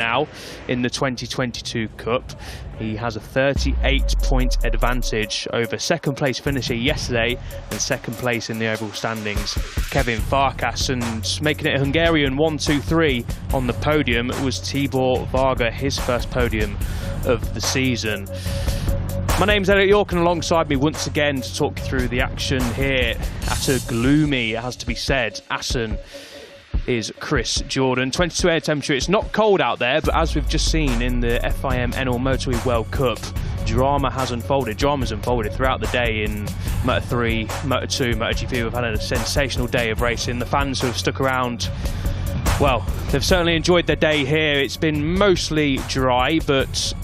now in the 2022 Cup. He has a 38-point advantage over second place finisher yesterday and second place in the overall standings, Kevin Farkas. And making it a Hungarian 1-2-3 on the podium was Tibor Varga, his first podium of the season. My name's Elliot York, and alongside me once again to talk you through the action here at a gloomy, it has to be said, Assen, is Chris Jordan. 22 air temperature. It's not cold out there, but as we've just seen in the FIM NL Motorway World Cup, drama's unfolded throughout the day in Moto 3, Moto 2, MotoGP. We've had a sensational day of racing. The fans who have stuck around, well, they've certainly enjoyed their day here. It's been mostly dry, but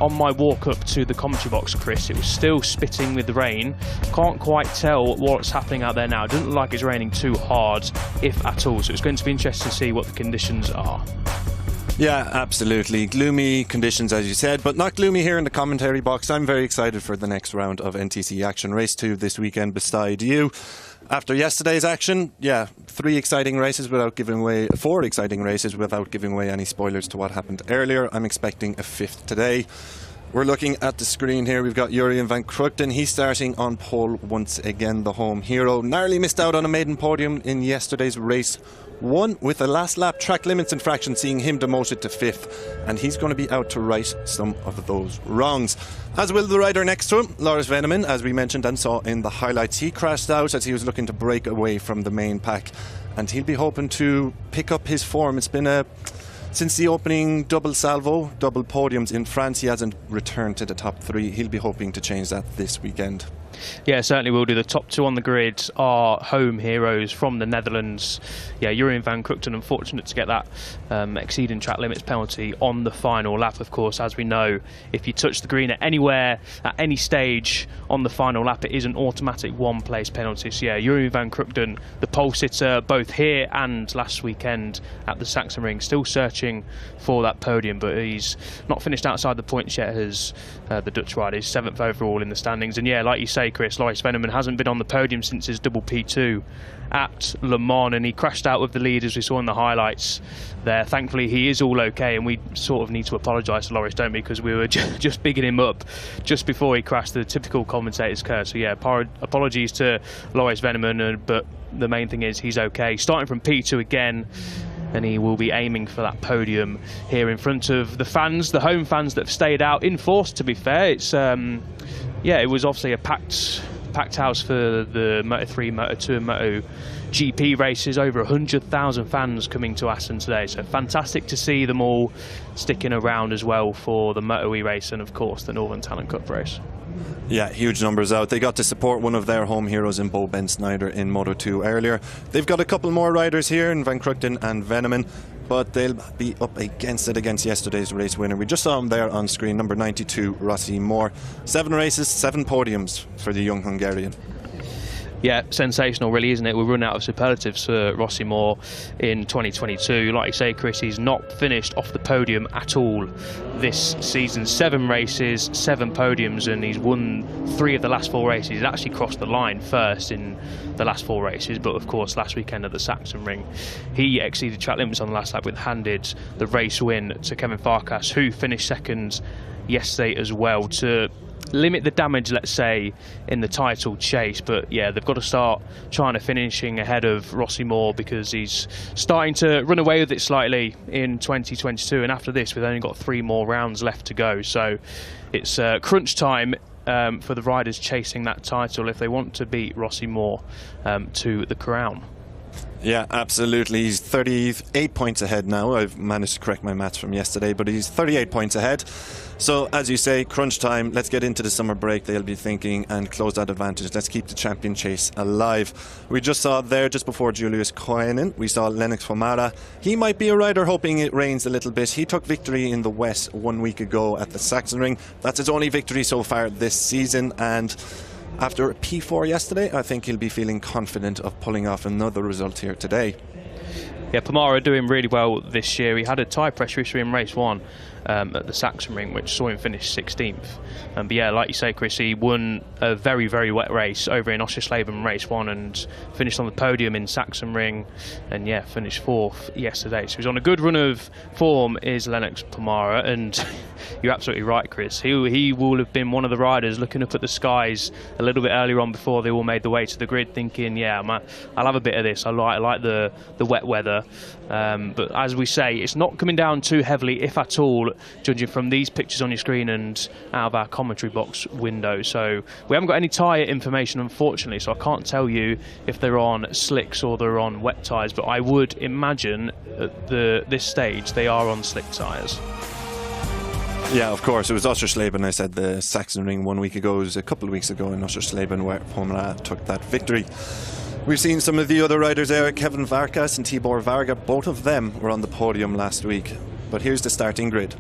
on my walk up to the commentary box, Chris, it was still spitting with rain. Can't quite tell what's happening out there now. It doesn't look like it's raining too hard, if at all. So it's going to be interesting to see what the conditions are. Yeah, absolutely. Gloomy conditions, as you said, but not gloomy here in the commentary box. I'm very excited for the next round of NTC Action Race 2 this weekend beside you. After yesterday's action, yeah, 4 exciting races without giving away any spoilers to what happened earlier. I'm expecting a 5th today. We're looking at the screen here. We've got Jurien van Krugten. He's starting on pole once again, the home hero. Narrowly missed out on a maiden podium in yesterday's race 1 with a last lap track limits infraction, seeing him demoted to 5th, and he's going to be out to right some of those wrongs. As will the rider next to him, Loris Veneman, as we mentioned and saw in the highlights. He crashed out as he was looking to break away from the main pack, and he'll be hoping to pick up his form. It's been since the opening double podiums in France, he hasn't returned to the top 3. He'll be hoping to change that this weekend. Yeah, certainly will do. The top 2 on the grid are home heroes from the Netherlands. Yeah, Jurien van Krugten, unfortunate to get that exceeding track limits penalty on the final lap. Of course, as we know, if you touch the green at anywhere, at any stage on the final lap, it is an automatic 1-place penalty. So yeah, Jurien van Krugten, the pole sitter both here and last weekend at the Sachsenring, still searching for that podium, but he's not finished outside the points yet as the Dutch rider. He's 7th overall in the standings. And yeah, like you say, Chris, Loris Veneman hasn't been on the podium since his double P2 at Le Mans, and he crashed out with the lead as we saw in the highlights there. Thankfully, he is all okay, and we sort of need to apologise to Loris, don't we, because we were just bigging him up just before he crashed, the typical commentator's curse. So yeah, apologies to Loris Veneman, but the main thing is he's okay. Starting from P2 again, and he will be aiming for that podium here in front of the fans, the home fans that have stayed out in force, to be fair. It's yeah, it was obviously a packed house for the Moto 3, Moto 2 and Moto GP races. Over 100,000 fans coming to Assen today, so fantastic to see them all sticking around as well for the Moto E race and of course the Northern Talent Cup race. Yeah, huge numbers out. They got to support one of their home heroes in Bo Ben Snyder in Moto 2 earlier. They've got a couple more riders here in Van Krugten and Veneman, but they'll be up against yesterday's race winner. We just saw him there on screen, number 92, Rossi Moore. 7 races, 7 podiums for the young Hungarian. Yeah, sensational really, isn't it? We're running out of superlatives for Rossi Moore in 2022. Like you say, Chris, he's not finished off the podium at all this season. 7 races, 7 podiums, and he's won 3 of the last 4 races. He's actually crossed the line first in the last 4 races, but of course last weekend at the Sachsenring, he exceeded track limits on the last lap, with handed the race win to Kevin Farkas, who finished second yesterday as well, to limit the damage, let's say, in the title chase. But yeah, they've got to start trying to finishing ahead of Rossi Moore, because he's starting to run away with it slightly in 2022, and after this we've only got 3 more rounds left to go, so it's crunch time for the riders chasing that title if they want to beat Rossi Moore to the crown. Yeah, absolutely. He's 38 points ahead now. I've managed to correct my maths from yesterday, but he's 38 points ahead. So, as you say, crunch time. Let's get into the summer break, they'll be thinking, and close that advantage. Let's keep the champion chase alive. We just saw there, just before Julius Koenen, we saw Lennox Fomara. He might be a rider hoping it rains a little bit. He took victory in the West 1 week ago at the Sachsenring. That's his only victory so far this season, and after P4 yesterday, I think he'll be feeling confident of pulling off another result here today. Yeah, Pomara doing really well this year. He had a tyre pressure issue in race 1 at the Saxon Ring, which saw him finish 16th. But yeah, like you say, Chris, he won a very, very wet race over in Oschersleben race 1 and finished on the podium in Saxon Ring, and yeah, finished 4th yesterday. So he's on a good run of form, is Lennox Pomara, and you're absolutely right, Chris. He will have been one of the riders looking up at the skies a little bit earlier on before they all made the way to the grid, thinking, yeah, I'll have a bit of this. I like the wet weather. But as we say, it's not coming down too heavily, if at all, judging from these pictures on your screen and out of our commentary box window. So we haven't got any tyre information, unfortunately, so I can't tell you if they're on slicks or they're on wet tyres, but I would imagine at this stage they are on slick tyres. Yeah, of course. It was Oschersleben. I said the Saxon Ring 1 week ago. It was a couple of weeks ago in Oschersleben where Pomara took that victory. We've seen some of the other riders there, Kevin Varkas and Tibor Varga. Both of them were on the podium last week. But here's the starting grid.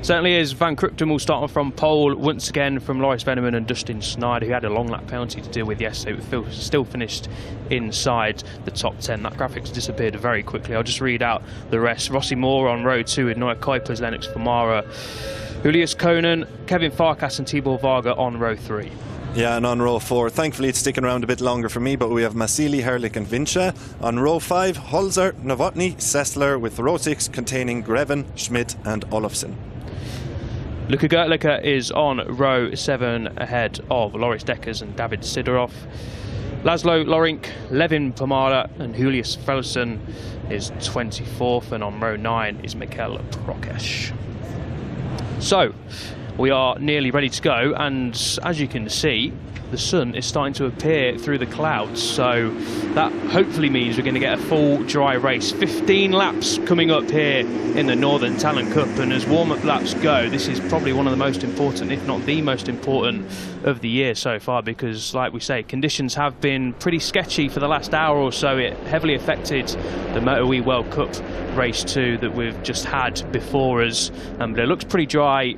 Certainly is. Van Krugten will start from pole once again from Loris Veneman and Dustin Snyder, who had a long lap penalty to deal with yesterday, but still finished inside the top 10. That graphic's disappeared very quickly. I'll just read out the rest. Rossi Moore on row 2 with Noah Kuipers, Lennox Pomara, Julius Konen, Kevin Farkas and Tibor Varga on row 3. Yeah, and on row 4, thankfully it's sticking around a bit longer for me, but we have Masili, Herlich and Vincha. On row 5, Holzer, Novotny, Sessler, with row 6 containing Greven, Schmidt and Olofsson. Luka Gertlicher is on row 7 ahead of Loris Dekkers and David Sidorov. Laszlo Lorink, Levin Pomara and Julius Felsen is 24th, and on row 9 is Mikkel Prokesh. So, we are nearly ready to go, and as you can see, the sun is starting to appear through the clouds, so that hopefully means we're going to get a full dry race. 15 laps coming up here in the Northern Talent Cup, and as warm-up laps go, this is probably one of the most important, if not the most important of the year so far, because like we say, conditions have been pretty sketchy for the last hour or so. It heavily affected the Motor E World Cup race 2 that we've just had before us, but it looks pretty dry,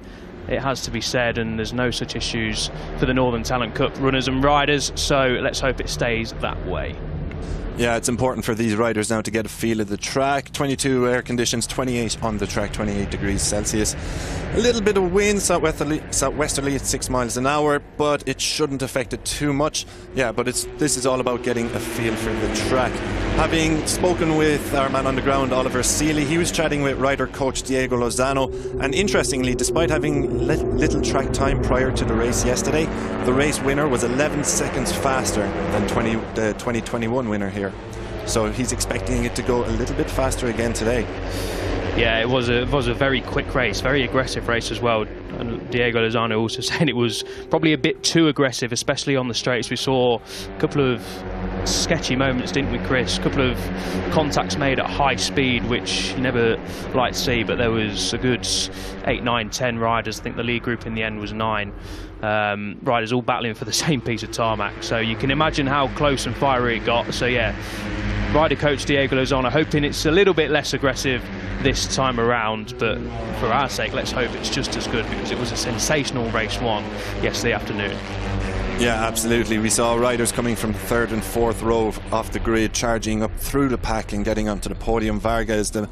it has to be said, and there's no such issues for the Northern Talent Cup runners and riders, so let's hope it stays that way. Yeah, it's important for these riders now to get a feel of the track. 22 air conditions, 28 on the track, 28 degrees Celsius. A little bit of wind, southwesterly at 6 miles an hour, but it shouldn't affect it too much. Yeah, but this is all about getting a feel for the track. Having spoken with our man on the ground, Oliver Seeley, he was chatting with rider coach Diego Lozano, and interestingly, despite having little track time prior to the race yesterday, the race winner was 11 seconds faster than the 2021 winner here. So he's expecting it to go a little bit faster again today. Yeah, it was a very quick race, very aggressive race as well. And Diego Lozano also saying it was probably a bit too aggressive, especially on the straights. We saw a couple of sketchy moments, didn't we, Chris? A couple of contacts made at high speed, which you never like to see, but there was a good 8, 9, 10 riders. I think the lead group in the end was 9 riders all battling for the same piece of tarmac. So you can imagine how close and fiery it got. So yeah, rider coach Diego Lozano hoping it's a little bit less aggressive this time around, but for our sake, let's hope it's just as good, because it was a sensational race 1 yesterday afternoon. Yeah, absolutely. We saw riders coming from 3rd and 4th row off the grid, charging up through the pack and getting onto the podium. Varga is the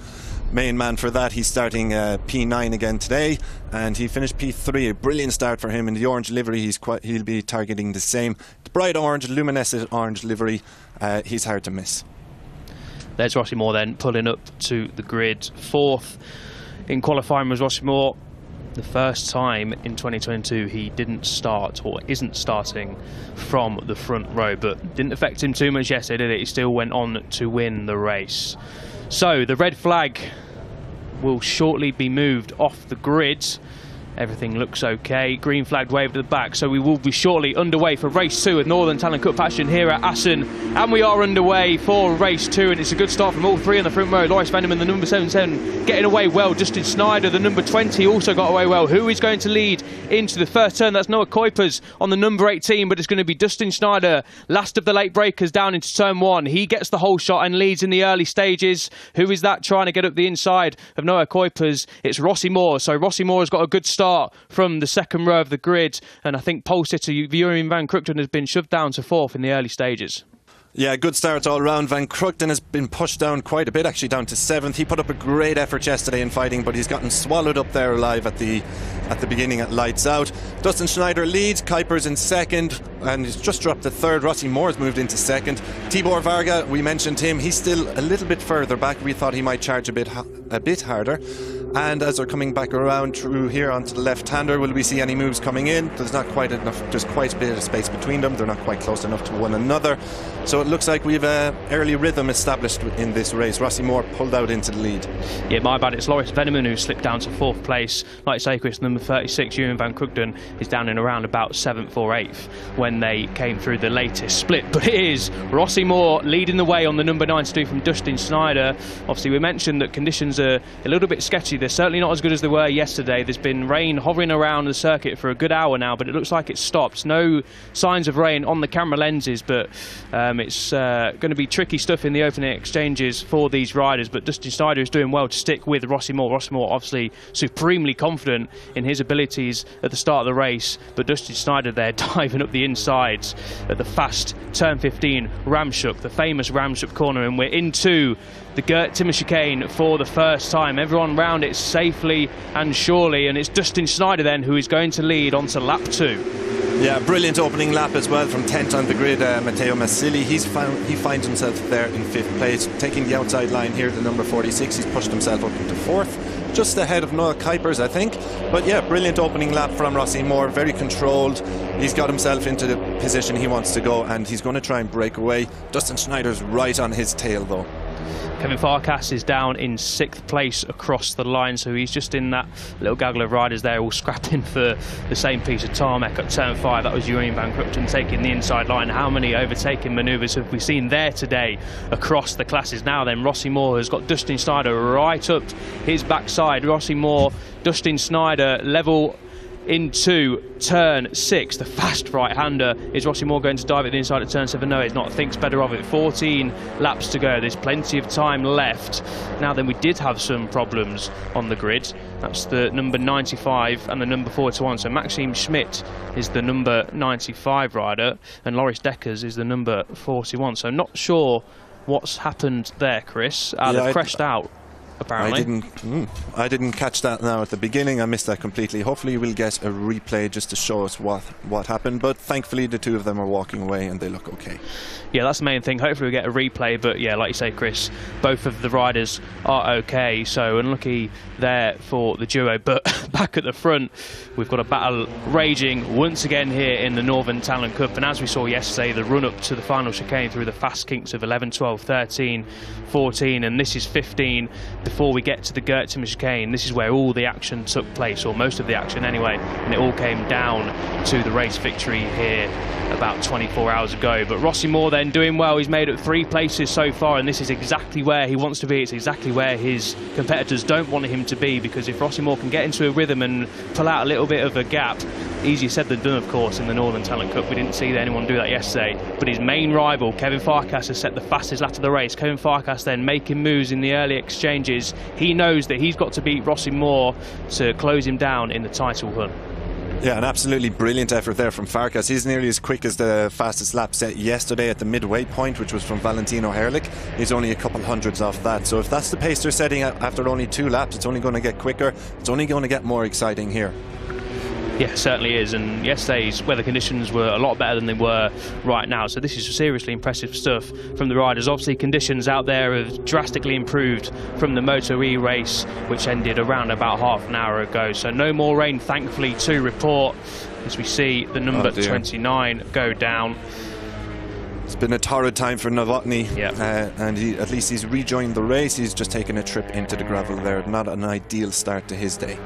main man for that. He's starting P9 again today, and he finished P3. A brilliant start for him in the orange livery. He'll be targeting the same. The bright orange, luminescent orange livery. He's hard to miss. There's Rossi Moore then pulling up to the grid. 4th in qualifying was Rossi Moore. The first time in 2022 he didn't start, or isn't starting, from the front row, but didn't affect him too much yesterday, did it? He still went on to win the race. So the red flag will shortly be moved off the grid. Everything looks okay. Green flag waved at the back, so we will be shortly underway for race 2 at Northern Talent Cup action here at Assen. And we are underway for race 2, and it's a good start from all 3 on the front row. Loris Veneman, the number 77, getting away well. Justin Snyder, the number 20, also got away well. Who is going to lead into the first turn? That's Noah Kuipers on the number 18, but it's going to be Dustin Snyder, last of the late breakers, down into turn 1. He gets the whole shot and leads in the early stages. Who is that trying to get up the inside of Noah Kuipers? It's Rossi Moore. So Rossi Moore has got a good start from the 2nd row of the grid, and I think pole sitter Björn Van Krugten has been shoved down to 4th in the early stages. Yeah, good start all round. Van Kruchten has been pushed down quite a bit, actually down to 7th. He put up a great effort yesterday in fighting, but he's gotten swallowed up there alive at the beginning at lights out. Dustin Schneider leads, Kuiper's in 2nd, and he's just dropped to 3rd. Rossi Moore's moved into 2nd. Tibor Varga, we mentioned him, he's still a little bit further back. We thought he might charge a bit harder. And as they're coming back around through here onto the left-hander, will we see any moves coming in? There's not quite enough, there's quite a bit of space between them. They're not quite close enough to one another. So it looks like we've an early rhythm established in this race. Rossi Moore pulled out into the lead. Yeah, my bad. It's Loris Veneman who slipped down to 4th place. Like you say, Chris, number 36, Ewan Van Kruchten, is down in around about 7th or 8th when they came through the latest split. But it is Rossi Moore leading the way on the number 92 from Dustin Schneider. Obviously, we mentioned that conditions are a little bit sketchy. They're certainly not as good as they were yesterday. There's been rain hovering around the circuit for a good hour now, but it looks like it's stopped. No signs of rain on the camera lenses, but it's going to be tricky stuff in the opening exchanges for these riders. But Dustin Schneider is doing well to stick with Rossi Moore. Rossi Moore obviously supremely confident in his abilities at the start of the race, but Dustin Schneider there diving up the insides at the fast turn 15 Ramshoek, the famous Ramshoek corner, and we're into the Gert Timmer chicane for the first time. Everyone round it safely and surely, and it's Dustin Schneider then who is going to lead onto lap 2. Yeah, brilliant opening lap as well from 10th on the grid. Matteo Massili, he finds himself there in 5th place, taking the outside line here, the number 46. He's pushed himself up into 4th, just ahead of Noel Kuipers, I think. But yeah, brilliant opening lap from Rossi Moore, very controlled. He's got himself into the position he wants to go, and he's going to try and break away. Dustin Schneider's right on his tail though. Kevin Farkas is down in 6th place across the line, so he's just in that little gaggle of riders there, all scrapping for the same piece of tarmac at turn 5. That was Ewan Van Kruchten taking the inside line. How many overtaking manoeuvres have we seen there today across the classes? Now then, Rossi Moore has got Dustin Schneider right up his backside. Rossi Moore, Dustin Schneider level into turn 6, the fast right-hander. Is Rossi Moore going to dive at the inside of turn 7? No, it's not. Thinks better of it. 14 laps to go. There's plenty of time left. Now then, we did have some problems on the grid. That's the number 95 and the number 41. So Maxime Schmidt is the number 95 rider, and Loris Dekkers is the number 41. So not sure what's happened there, Chris. They've crashed out. Apparently. I didn't catch that now at the beginning. I missed that completely. Hopefully we'll get a replay just to show us what happened, but thankfully the two of them are walking away and they look okay. Yeah, that's the main thing. Hopefully we get a replay, but yeah, like you say, Chris, both of the riders are okay, so unlucky there for the duo. But back at the front, we've got a battle raging once again here in the Northern Talent Cup, and as we saw yesterday, the run up to the final chicane through the fast kinks of 11, 12, 13, 14, and this is 15 before we get to the Gert Timmer chicane. This is where all the action took place, or most of the action anyway, and it all came down to the race victory here about 24 hours ago. But Rossi Moore then doing well. He's made up 3 places so far, and this is exactly where he wants to be. It's exactly where his competitors don't want him to be, because if Rossi Moore can get into a rhythm and pull out a little bit of a gap, easier said than done, of course, in the Northern Talent Cup. We didn't see anyone do that yesterday, but his main rival, Kevin Farkas, has set the fastest lap of the race. Kevin Farkas then making moves in the early exchanges. He knows that he's got to beat Rossi Moore to close him down in the title hunt. Yeah, an absolutely brilliant effort there from Farkas. He's nearly as quick as the fastest lap set yesterday at the midway point, which was from Valentino Herlich. He's only a couple hundreds off that. So if that's the pace they're setting after only 2 laps, it's only going to get quicker. It's only going to get more exciting here. Yeah, certainly is, and yesterday's weather conditions were a lot better than they were right now, so this is seriously impressive stuff from the riders. Obviously conditions out there have drastically improved from the Moto E race, which ended around about half an hour ago, so no more rain thankfully to report as we see the number 29 go down. It's been a torrid time for Novotny, yeah. And at least he's rejoined the race. He's just taken a trip into the gravel there. Not an ideal start to his day.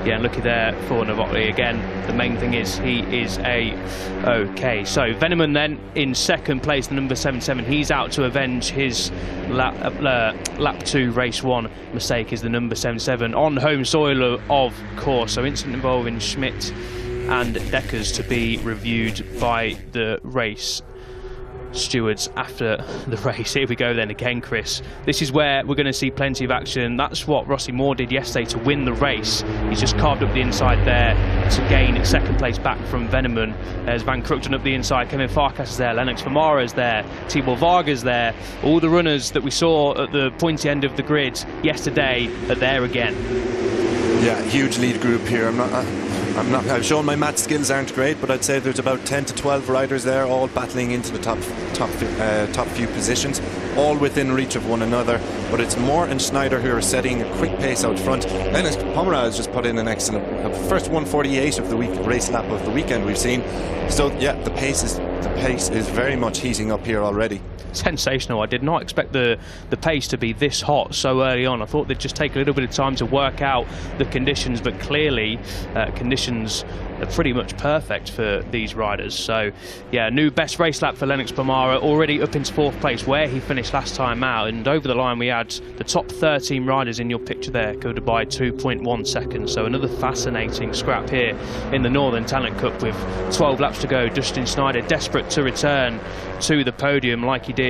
Yeah, lucky there for Novotny. Again, the main thing is he is okay. So Veneman then in 2nd place, the number 77. He's out to avenge his lap 2 race 1 mistake. Is the number 77 on home soil, of course. So incident involving Schmidt and Dekkers to be reviewed by the race stewards after the race. Here we go then again, Chris. This is where we're going to see plenty of action. That's what Rossi Moore did yesterday to win the race. He's just carved up the inside there to gain second place back from Veneman. There's Van Kruchten up the inside, Kevin Farkas is there, Lennox Famara is there, Tibor Varga's there. All the runners that we saw at the pointy end of the grid yesterday are there again. Yeah, huge lead group here. I've shown my math skills aren't great, but I'd say there's about 10 to 12 riders there, all battling into the top few positions, all within reach of one another. But it's Moore and Schneider who are setting a quick pace out front. Lennox Famara has just put in an excellent first 1:48 of the race lap of the weekend we've seen. So yeah, the pace is very much heating up here already. Sensational. I did not expect the pace to be this hot so early on. I thought they'd just take a little bit of time to work out the conditions, but clearly conditions are pretty much perfect for these riders. So yeah, new best race lap for Lennox Famara, already up into 4th place where he finished last time out, and over the line we had the top 13 riders in your picture there go by 2.1 seconds. So another fascinating scrap here in the Northern Talent Cup with 12 laps to go. Dustin Schneider desperate to return to the podium like he did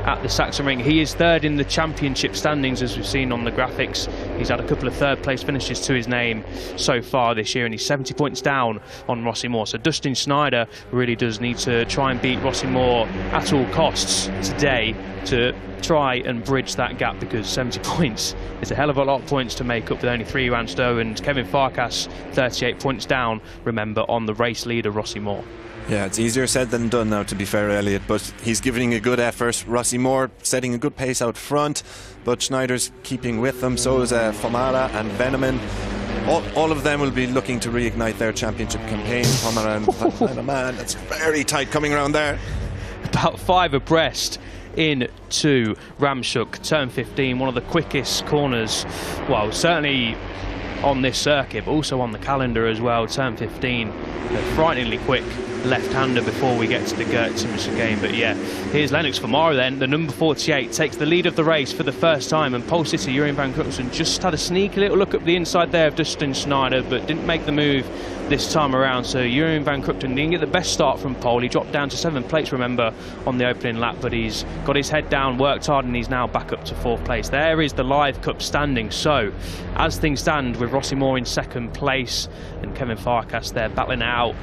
at the Sachsenring. He is 3rd in the championship standings, as we've seen on the graphics. He's had a couple of 3rd place finishes to his name so far this year, and he's 70 points down on Rossi Moore. So Dustin Schneider really does need to try and beat Rossi Moore at all costs today to try and bridge that gap, because 70 points is a hell of a lot of points to make up with only 3 rounds to go. And Kevin Farkas 38 points down, remember, on the race leader Rossi Moore. Yeah, it's easier said than done now, to be fair, Elliot, but he's giving a good effort. Rossi Moore setting a good pace out front, but Schneider's keeping with them. So is Famara and Veneman. All of them will be looking to reignite their championship campaign. Famara and Veneman, that's very tight coming around there. About 5 abreast into Ramshoek, turn 15, one of the quickest corners, well, certainly on this circuit, but also on the calendar as well. Turn 15, frighteningly quick left-hander before we get to the Gert-Timmerson game. But yeah, here's Lennox Famara then, the number 48, takes the lead of the race for the first time, and pole sitter Jurien Van Kruchten just had a sneaky little look up the inside there of Dustin Schneider, but didn't make the move this time around. So Jurien Van Kruchten didn't get the best start from pole. He dropped down to 7th place, remember, on the opening lap, but he's got his head down, worked hard, and he's now back up to 4th place. There is the Live Cup standing. So as things stand, with Rossi Moore in 2nd place and Kevin Farkas there battling out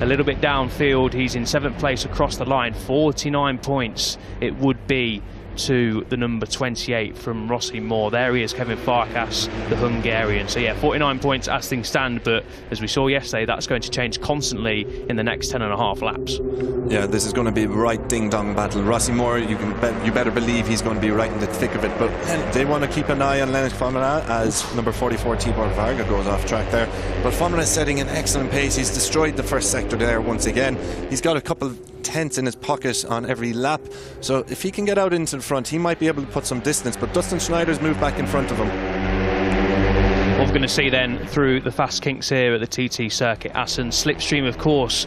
a little bit downfield, he's in 7th place across the line. 49 points it would be to the number 28 from Rossi Moore. There he is, Kevin Farkas, the Hungarian. So yeah, 49 points as things stand, but as we saw yesterday, that's going to change constantly in the next 10.5 laps. Yeah, this is going to be a right ding-dong battle. Rossi Moore, you better believe he's going to be right in the thick of it, but they want to keep an eye on Lennox Famara as number 44 Tibor Varga goes off track there. But Famara is setting an excellent pace. He's destroyed the first sector there once again. He's got a couple of tenths in his pocket on every lap, so if he can get out into the front, he might be able to put some distance, but Dustin Schneider's moved back in front of him. What we're going to see then through the fast kinks here at the TT circuit, Assen, slipstream of course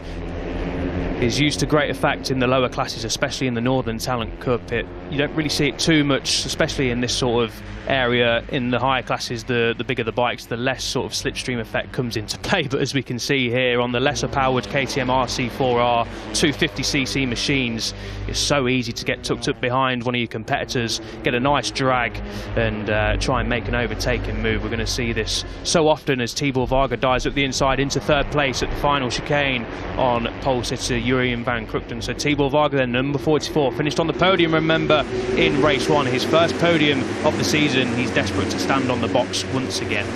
is used to great effect in the lower classes, especially in the Northern Talent Cup. You don't really see it too much, especially in this sort of area. In the higher classes, the bigger the bikes, the less sort of slipstream effect comes into play. But as we can see here on the lesser powered KTM RC4R 250cc machines, it's so easy to get tucked up behind one of your competitors, get a nice drag and try and make an overtaking move. We're going to see this so often as Tibor Varga dives up the inside into 3rd place at the final chicane on pole sitter Jurien Van Kruchten. So Tibor Varga then, number 44, finished on the podium, remember, in race 1, his first podium of the season. He's desperate to stand on the box once again.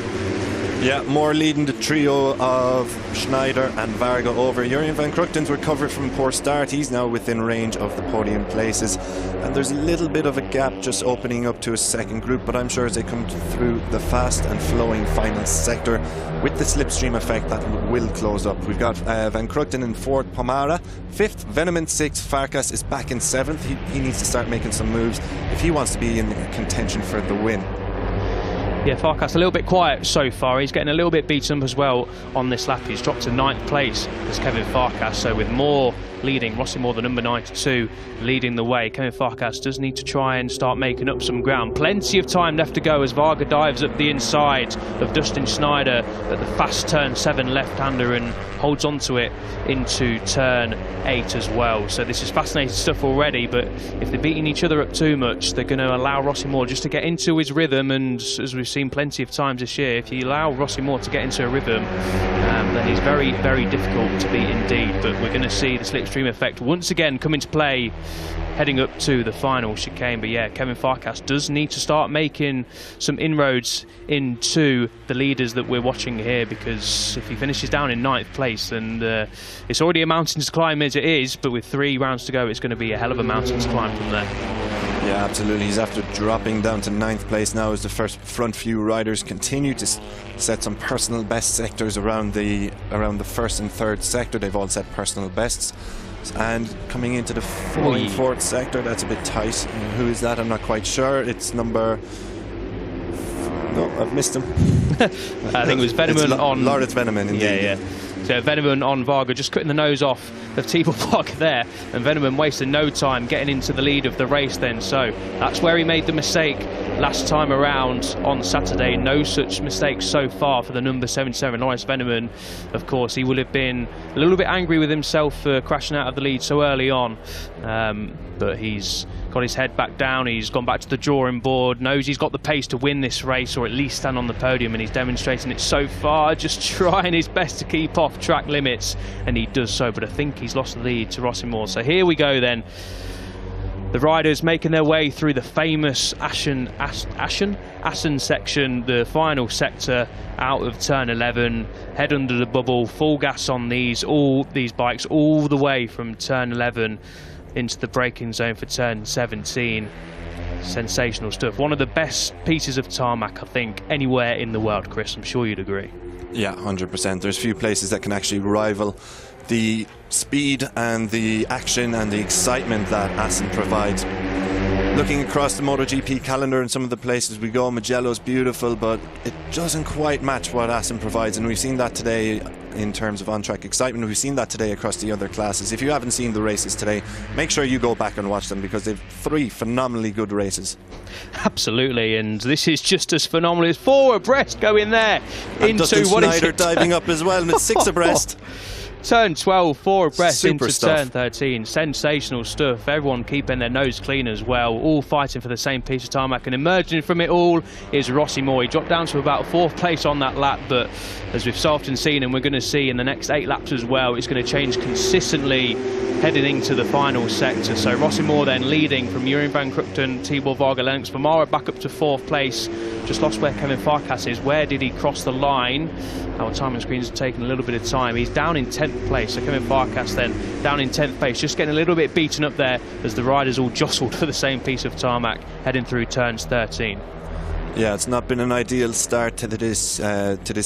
Yeah, Moore leading the trio of Schneider and Varga over. Jurien Van Krukten's recovered from a poor start. He's now within range of the podium places, and there's a little bit of a gap just opening up to a second group, but I'm sure as they come through the fast and flowing final sector with the slipstream effect, that will close up. We've got Van Krukten in 4th, Famara 5th, Veneman 6th, Farkas is back in 7th. He needs to start making some moves if he wants to be in contention for the win. Yeah, Farkas a little bit quiet so far. He's getting a little bit beaten up as well on this lap. He's dropped to 9th place as Kevin Farkas. So with Moore leading. Rossi Moore, the number 92, leading the way. Kevin Farkas does need to try and start making up some ground. Plenty of time left to go as Varga dives up the inside of Dustin Schneider at the fast turn 7 left-hander and holds onto it into turn 8 as well. So this is fascinating stuff already, but if they're beating each other up too much, they're going to allow Rossi Moore just to get into his rhythm. And as we've seen plenty of times this year, if you allow Rossi Moore to get into a rhythm, then he's very, very difficult to beat indeed. But we're going to see the slipstream effect once again come into play heading up to the final chicane. But yeah, Kevin Farkas does need to start making some inroads into the leaders that we're watching here, because if he finishes down in 9th place, then it's already a mountain to climb as it is, but with 3 rounds to go, it's going to be a hell of a mountain to climb from there. Yeah, absolutely. He's after dropping down to 9th place now as the first front few riders continue to set some personal best sectors around the 1st and 3rd sector. They've all set personal bests. And coming into the 4th sector, that's a bit tight. Who is that? I'm not quite sure. It's number... No, I've missed him. I think it was Veneman on... Lawrence Veneman, indeed. Yeah. So Veneman on Varga, just cutting the nose off of Tibor Varga there, and Veneman wasted no time getting into the lead of the race then. So that's where he made the mistake last time around on Saturday. No such mistakes so far for the number 77, Lawrence Veneman. Of course, he will have been a little bit angry with himself for crashing out of the lead so early on, but he's got his head back down, he's gone back to the drawing board, knows he's got the pace to win this race or at least stand on the podium, and he's demonstrating it so far, just trying his best to keep off track limits, and he does so. But I think he's lost the lead to Rossi Moore. So here we go then. The riders making their way through the famous Assen section, the final sector out of turn 11, head under the bubble, full gas on all these bikes all the way from turn 11 into the braking zone for turn 17. Sensational stuff. One of the best pieces of tarmac, I think, anywhere in the world, Chris. I'm sure you'd agree. Yeah, 100%. There's few places that can actually rival the speed and the action and the excitement that Assen provides. Looking across the MotoGP calendar and some of the places we go, Mugello's beautiful, but it doesn't quite match what Assen provides, and we've seen that today in terms of on-track excitement. We've seen that today across the other classes. If you haven't seen the races today, make sure you go back and watch them, because they've 3 phenomenally good races. Absolutely, and this is just as phenomenal as 4 abreast going there and into Dustin what Schneider is it? diving up as well, and it's 6 abreast. Turn 12, 4 abreast Super into stuff. turn 13. Sensational stuff. Everyone keeping their nose clean as well, all fighting for the same piece of tarmac, and emerging from it all is Rossi Moore. He dropped down to about 4th place on that lap, but as we've so often seen, and we're going to see in the next 8 laps as well, it's going to change consistently heading into the final sector. So Rossi Moore then leading from Jeroen van Kruchten, Tibor Varga, Lennox Vermara back up to 4th place. Just lost where Kevin Farkas is. Where did he cross the line? Our timing screens are taking a little bit of time. He's down in 10th place, so Kevin Farkas then down in 10th place, just getting a little bit beaten up there as the riders all jostled for the same piece of tarmac heading through turns 13. Yeah, it's not been an ideal start to this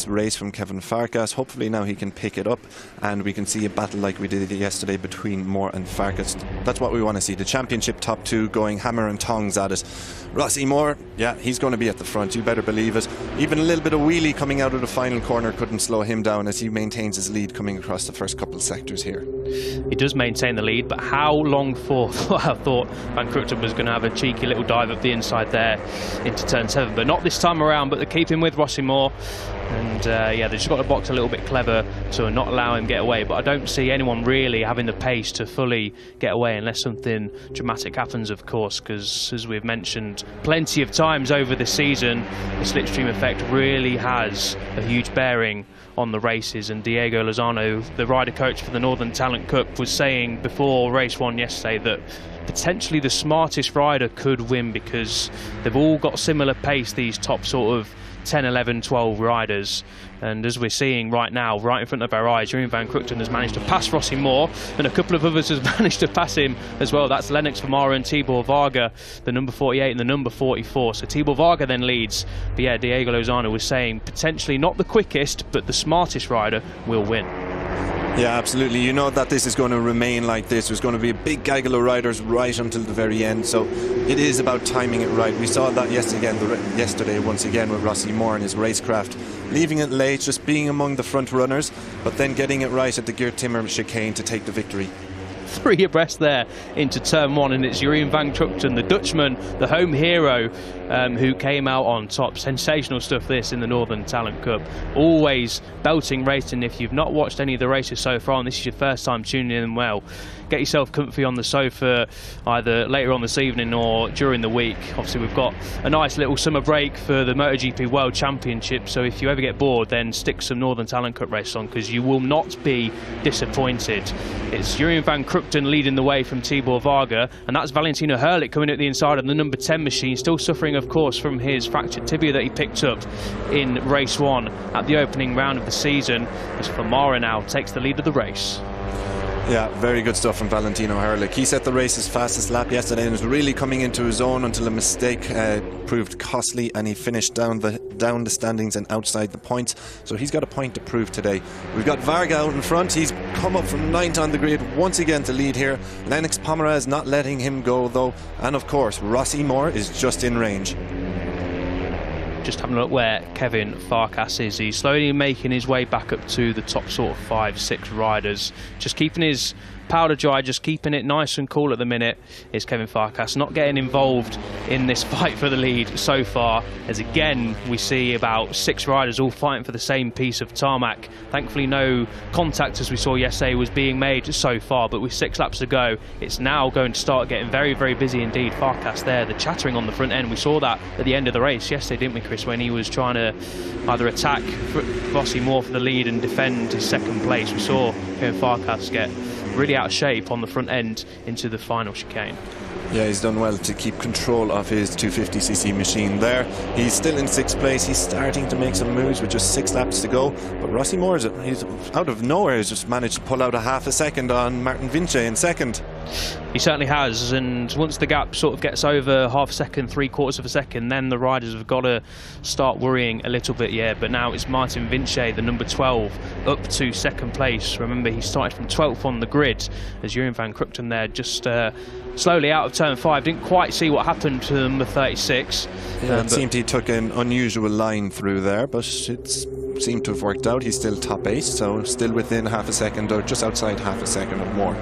race from Kevin Farkas. Hopefully now he can pick it up and we can see a battle like we did yesterday between Moore and Farkas. That's what we want to see. The championship top 2 going hammer and tongs at it. Rossi Moore, yeah, he's going to be at the front, you better believe it. Even a little bit of wheelie coming out of the final corner couldn't slow him down as he maintains his lead coming across the first couple of sectors here. He does maintain the lead, but how long for? I thought Van Kruchten was going to have a cheeky little dive up the inside there into turn 7, but not this time around. But they keep him with Rossi Moore, and yeah, they just got to box a little bit clever to not allow him get away. But I don't see anyone really having the pace to fully get away unless something dramatic happens, of course, because as we've mentioned plenty of times over the season, the slipstream effect really has a huge bearing on the races. And Diego Lozano, the rider coach for the Northern Talent Cup, was saying before race 1 yesterday that potentially the smartest rider could win, because they've all got similar pace, these top sort of 10, 11, 12 riders. And as we're seeing right now, right in front of our eyes, Jeroen van Kruchten has managed to pass Rossi Moore, and a couple of others have managed to pass him as well. That's Lennox Vermara and Tibor Varga, the number 48 and the number 44. So Tibor Varga then leads. But yeah, Diego Lozano was saying potentially not the quickest, but the smartest rider will win. Yeah, absolutely. You know that this is going to remain like this. There's going to be a big gaggle of riders right until the very end. So it is about timing it right. We saw that yesterday once again with Rossi Moore and his racecraft. Leaving it late, just being among the front runners, but then getting it right at the Geert Timmer chicane to take the victory. 3 abreast there into turn 1, and it's Jeroen van Kruchten, the Dutchman, the home hero, who came out on top. Sensational stuff this in the Northern Talent Cup. Always belting racing. If you've not watched any of the races so far and this is your first time tuning in, well, get yourself comfy on the sofa either later on this evening or during the week. Obviously we've got a nice little summer break for the MotoGP World Championship, so if you ever get bored then stick some Northern Talent Cup races on, because you will not be disappointed. It's Jeroen van Kruchten leading the way from Tibor Varga, and that's Valentino Herlich coming at the inside of the number 10 machine, still suffering of course from his fractured tibia that he picked up in race 1 at the opening round of the season, as Famara now takes the lead of the race. Yeah, very good stuff from Valentino Herlich. He set the race's fastest lap yesterday and was really coming into his own until a mistake proved costly, and he finished down the standings and outside the points. So he's got a point to prove today. We've got Varga out in front. He's come up from 9th on the grid once again to lead here. Lennox Pomerá is not letting him go though, and of course Rossi Moore is just in range. Just having a look where Kevin Farkas is. He's slowly making his way back up to the top sort of 5-6 riders. Just keeping his powder dry, just keeping it nice and cool at the minute is Kevin Farkas. Not getting involved in this fight for the lead so far, as again we see about 6 riders all fighting for the same piece of tarmac. Thankfully no contact, as we saw yesterday, was being made so far, but with 6 laps to go it's now going to start getting very, very busy indeed. Farkas there, the chattering on the front end. We saw that at the end of the race yesterday, didn't we, Chris, when he was trying to either attack Rossi Moore for the lead and defend his 2nd place. We saw Kevin Farkas get really out of shape on the front end into the final chicane. Yeah, he's done well to keep control of his 250cc machine there. He's still in 6th place. He's starting to make some moves with just 6 laps to go. But Rossi Moore, he's out of nowhere, has just managed to pull out a half a second on Martin Vinci in 2nd. He certainly has, and once the gap sort of gets over half a second, 3/4 of a second, then the riders have got to start worrying a little bit, yeah. But now it's Martin Vinci, the number 12, up to 2nd place. Remember, he started from 12th on the grid, as Jeroen van Kruchten there just slowly out of turn 5. Didn't quite see what happened to number 36. Yeah, it seemed he took an unusual line through there, but it seemed to have worked out. He's still top 8, so still within half a second, or just outside half a second or more.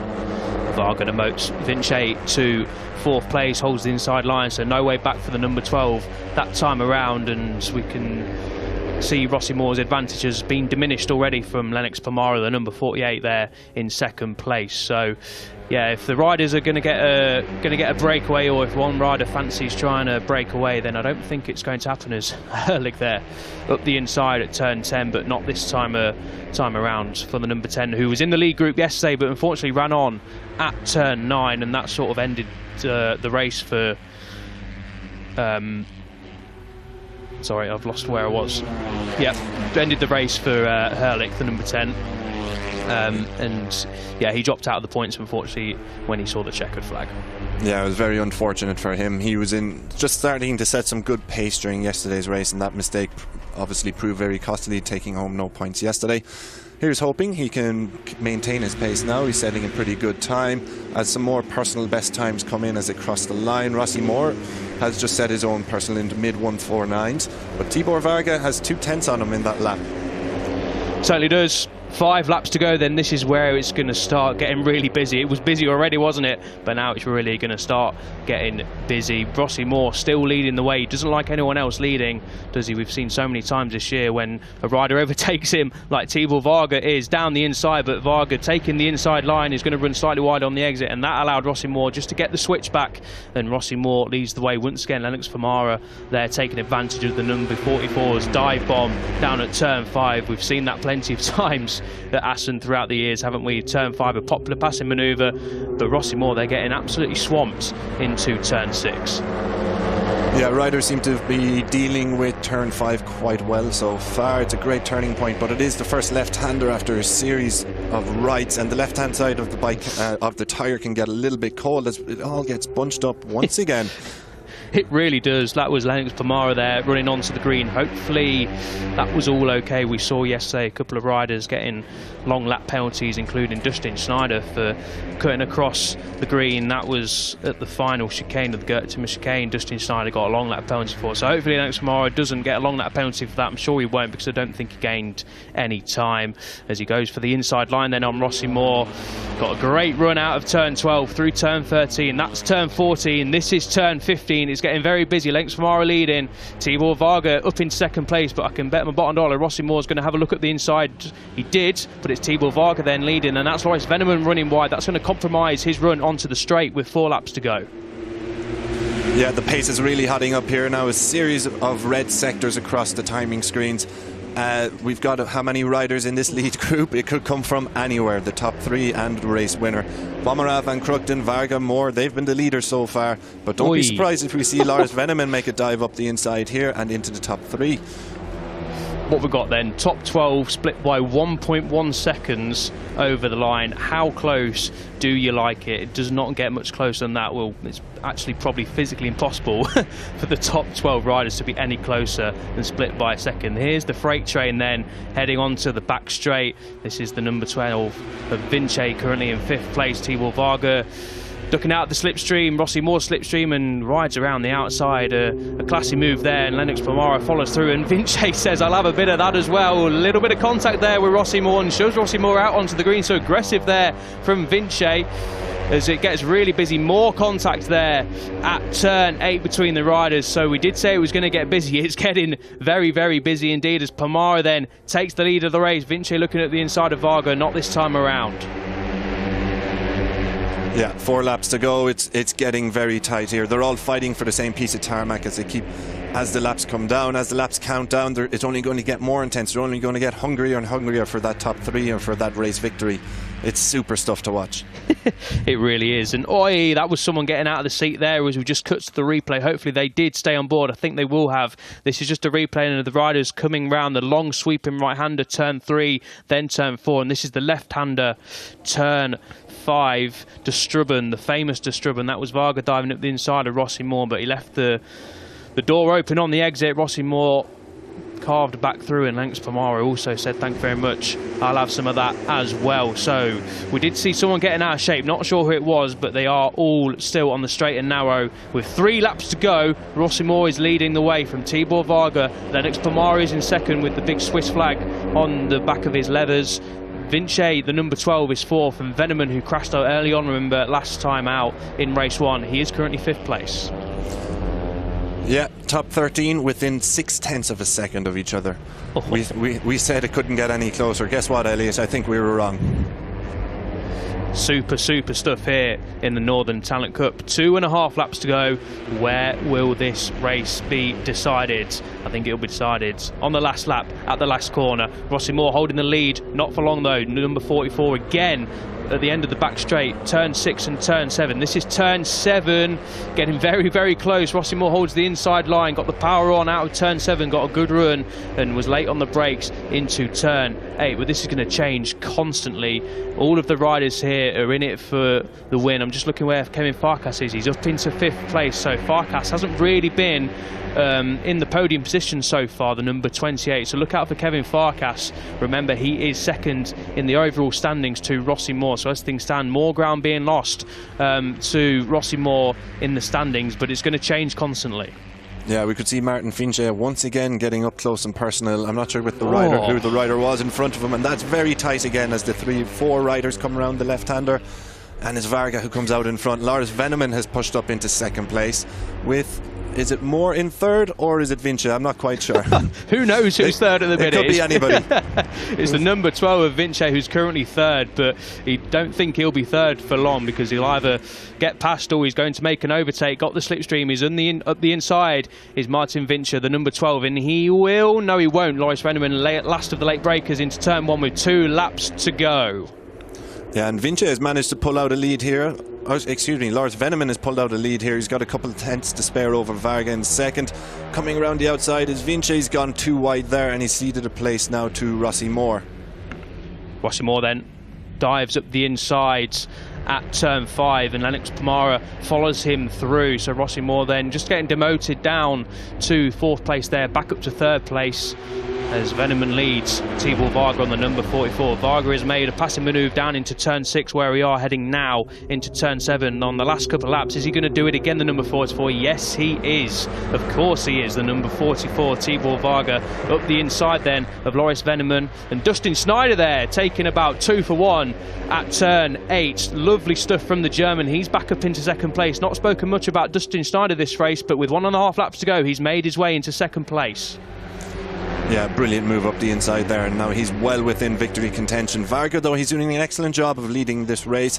Varga demotes Vinci to 4th place, holds the inside line, so no way back for the number 12 that time around, and we can see Rossi Moore's advantage has been diminished already from Lennox Pomerá, the number 48 there in 2nd place. So yeah, if the riders are going to get a breakaway, or if one rider fancies trying to break away, then I don't think it's going to happen, as Herlich there up the inside at turn 10, but not this time around for the number 10, who was in the lead group yesterday but unfortunately ran on at turn 9, and that sort of ended the race for sorry, I've lost where I was. Yep, ended the race for Herlich, the number 10. And yeah, he dropped out of the points unfortunately when he saw the checkered flag. Yeah, it was very unfortunate for him. He was just starting to set some good pace during yesterday's race, and that mistake obviously proved very costly, taking home no points yesterday. Here's hoping he can maintain his pace now. He's setting a pretty good time as some more personal best times come in as it crossed the line. Rossi Moore has just set his own personal into mid 149s, but Tibor Varga has 2/10 on him in that lap. Certainly does. 5 laps to go, then this is where it's going to start getting really busy. It was busy already, wasn't it? But now it's really going to start getting busy. Rossi Moore still leading the way. He doesn't like anyone else leading, does he? We've seen so many times this year when a rider overtakes him, like Tibor Varga is down the inside, but Varga taking the inside line is going to run slightly wide on the exit, and that allowed Rossi Moore just to get the switch back. And Rossi Moore leads the way once again. Lennox Pomerá there taking advantage of the number 44's dive bomb down at turn 5. We've seen that plenty of times at Assen throughout the years, haven't we? Turn 5, a popular passing manoeuvre, but Rossi Moore, they're getting absolutely swamped into turn 6. Yeah, riders seem to be dealing with turn 5 quite well so far. It's a great turning point, but it is the first left-hander after a series of rights, and the left-hand side of the bike, of the tyre, can get a little bit cold as it all gets bunched up once again. It really does. That was Lennox Pomara there running onto the green. Hopefully that was all okay. We saw yesterday a couple of riders getting long lap penalties, including Dustin Schneider for cutting across the green. That was at the final chicane of the Gertrude chicane. Dustin Schneider got a long lap penalty for. So hopefully Lennox Pomara doesn't get a long lap penalty for that. I'm sure he won't, because I don't think he gained any time as he goes for the inside line then on Rossi Moore. Got a great run out of turn 12 through turn 13. That's turn 14. This is turn 15. It's getting very busy. Lennox Pomara leading. Tibor Varga up in second place, but I can bet my bottom dollar Rossi Moore's going to have a look at the inside. He did, but it's Tibor Varga then leading, and that's Loris Veneman running wide. That's going to compromise his run onto the straight with 4 laps to go. Yeah, the pace is really hotting up here now. A series of red sectors across the timing screens. We've got how many riders in this lead group? It could come from anywhere, the top 3 and the race winner. Pomara, Van Kruchten, Varga, Moore, they've been the leaders so far, but don't be surprised if we see Loris Veneman make a dive up the inside here and into the top 3. What we've got then, top 12 split by 1.1 seconds over the line. How close do you like it? It does not get much closer than that. Well, it's actually probably physically impossible for the top 12 riders to be any closer than split by a second. Here's the freight train then heading onto the back straight. This is the number 12 of Vinci, currently in 5th place. Tibor Varga ducking out the slipstream, Rossi Moore slipstream, and rides around the outside. A classy move there, and Lennox Pomara follows through, and Vinci says, I'll have a bit of that as well. A little bit of contact there with Rossi Moore, and shoves Rossi Moore out onto the green, so aggressive there from Vinci as it gets really busy. More contact there at turn 8 between the riders, so we did say it was going to get busy. It's getting very, very busy indeed as Pomara then takes the lead of the race. Vinci looking at the inside of Varga, not this time around. Yeah, 4 laps to go. It's getting very tight here. They're all fighting for the same piece of tarmac as the laps come down, as the laps count down. It's only going to get more intense. They're only going to get hungrier and hungrier for that top 3 and for that race victory. It's super stuff to watch. It really is. And oi, that was someone getting out of the seat there as we just cut to the replay. Hopefully they did stay on board. I think they will have. This is just a replay of the riders coming round the long sweeping right-hander, turn 3, then turn 4. And this is the left-hander, turn 5, De Strubben, the famous De Strubben. That was Varga diving up the inside of Rossi Moore, but he left the door open on the exit. Rossi Moore carved back through, and Lennox Pomara also said thank you very much, I'll have some of that as well. So we did see someone getting out of shape, not sure who it was, but they are all still on the straight and narrow with 3 laps to go. Rossi Moore is leading the way from Tibor Varga. Lennox Pomara is in second with the big Swiss flag on the back of his leathers. Vinci, the number 12, is 4th, and Veneman, who crashed out early on, remember, last time out in race 1, he is currently 5th place. Yeah, top 13 within 0.6 of a second of each other. Oh. We said it couldn't get any closer. Guess what, Elliot? I think we were wrong. Super stuff here in the Northern Talent Cup. 2.5 laps to go. Where will this race be decided? I think it'll be decided on the last lap at the last corner. Rossi Moore holding the lead, not for long though. Number 44 again at the end of the back straight, turn 6 and turn 7. This is turn 7, getting very, very close. Rossi Moore holds the inside line, got the power on out of turn 7, got a good run, and was late on the brakes into turn 8. But this is going to change constantly. All of the riders here are in it for the win. I'm just looking where Kevin Farkas is. He's up into 5th place, so Farkas hasn't really been in the podium position so far, the number 28. So look out for Kevin Farkas. Remember, he is second in the overall standings to Rossi Moore. So as things stand, more ground being lost to Rossi Moore in the standings, but it's going to change constantly. Yeah, we could see Martin Finche once again getting up close and personal. I'm not sure with the rider who the rider was in front of him, and that's very tight again as the 3-4 riders come around the left-hander, and it's Varga who comes out in front. Loris Veneman has pushed up into 2nd place with, is it Moore in 3rd or is it Vinci? I'm not quite sure. Who knows who's 3rd at the minute? It could be anybody. It's the number 12 of Vinci who's currently 3rd, but he don't think he'll be 3rd for long because he'll either get past or he's going to make an overtake. Got the slipstream, he's up the inside is Martin Vinci, the number 12, and he will, no he won't. Loris Veneman last of the late breakers into turn 1 with 2 laps to go. Yeah, and Vinci has managed to pull out a lead here. Oh, excuse me, Loris Veneman has pulled out a lead here. He's got a couple of tenths to spare over Varga in 2nd. Coming around the outside is Vinci's gone too wide there, and he's ceded a place now to Rossi Moore. Rossi Moore then dives up the inside at turn 5, and Lennox Pomara follows him through. So Rossi Moore then just getting demoted down to 4th place there, back up to 3rd place as Veneman leads Tibor Varga on the number 44. Varga has made a passing manoeuvre down into turn 6, where we are heading now into turn 7 on the last couple of laps. Is he going to do it again, the number 44? Yes, he is. Of course he is. The number 44, Tibor Varga, up the inside then of Loris Veneman, and Dustin Schneider there taking about 2 for 1 at turn 8. Lovely stuff from the German. He's back up into 2nd place. Not spoken much about Dustin Schneider this race, but with 1.5 laps to go, he's made his way into 2nd place. Yeah, brilliant move up the inside there, and now he's well within victory contention. Varga, though, he's doing an excellent job of leading this race.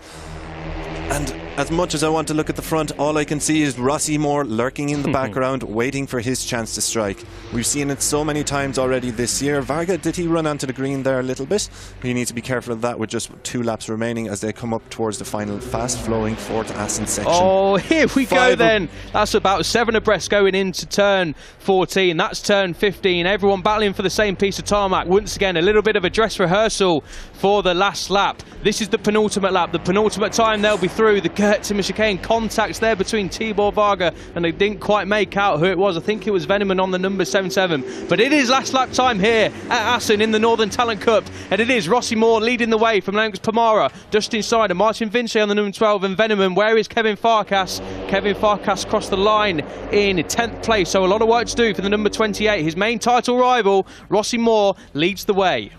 And as much as I want to look at the front, all I can see is Rossi Moore lurking in the background, waiting for his chance to strike. We've seen it so many times already this year. Varga, did he run onto the green there a little bit? You need to be careful of that with just 2 laps remaining as they come up towards the final fast-flowing Fort Assen section. Oh, here we go then. That's about 7 abreast going into turn 14. That's turn 15. Everyone battling for the same piece of tarmac. Once again, a little bit of a dress rehearsal for the last lap. This is the penultimate lap. The penultimate time they'll be through. The Gert Timmer chicane contacts there between Tibor Varga, and they didn't quite make out who it was. I think it was Veneman on the number 77. But it is last lap time here at Assen in the Northern Talent Cup, and it is Rossi Moore leading the way from Lennox Pomara, just inside of Martin Vinci on the number 12, and Veneman. Where is Kevin Farkas? Kevin Farkas crossed the line in 10th place, so a lot of work to do for the number 28. His main title rival, Rossi Moore, leads the way.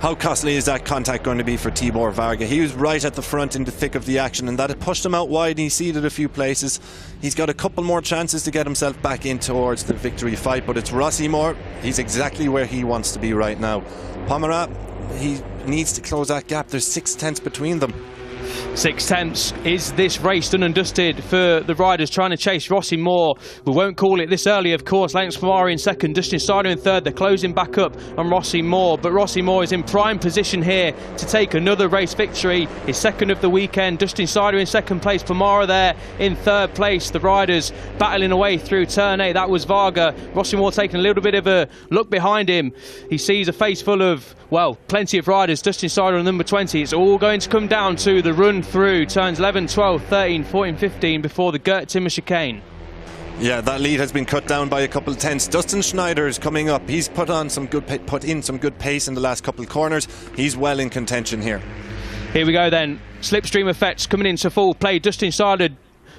How costly is that contact going to be for Tibor Varga? He was right at the front in the thick of the action, and that had pushed him out wide, and he ceded a few places. He's got a couple more chances to get himself back in towards the victory fight, but it's Rossi Moore. He's exactly where he wants to be right now. Pomara, he needs to close that gap. There's 6/10 between them. 6/10 is this race done and dusted for the riders trying to chase Rossi Moore. We won't call it this early, of course. Lennox Pomara in 2nd, Dustin Schneider in 3rd. They're closing back up on Rossi Moore, but Rossi Moore is in prime position here to take another race victory. His 2nd of the weekend. Dustin Schneider in 2nd place, Pomara there in 3rd place. The riders battling away through turn 8. That was Varga. Rossi Moore taking a little bit of a look behind him. He sees a face full of, well, plenty of riders. Dustin Schneider on number 20. It's all going to come down to the run through turns 11, 12, 13, 14, 15 before the Gert Timmer chicane. Yeah, that lead has been cut down by a couple of tenths. Dustin Schneider is coming up. He's put in some good pace in the last couple of corners. He's well in contention here. Here we go then. Slipstream effects coming into full play. Dustin Schneider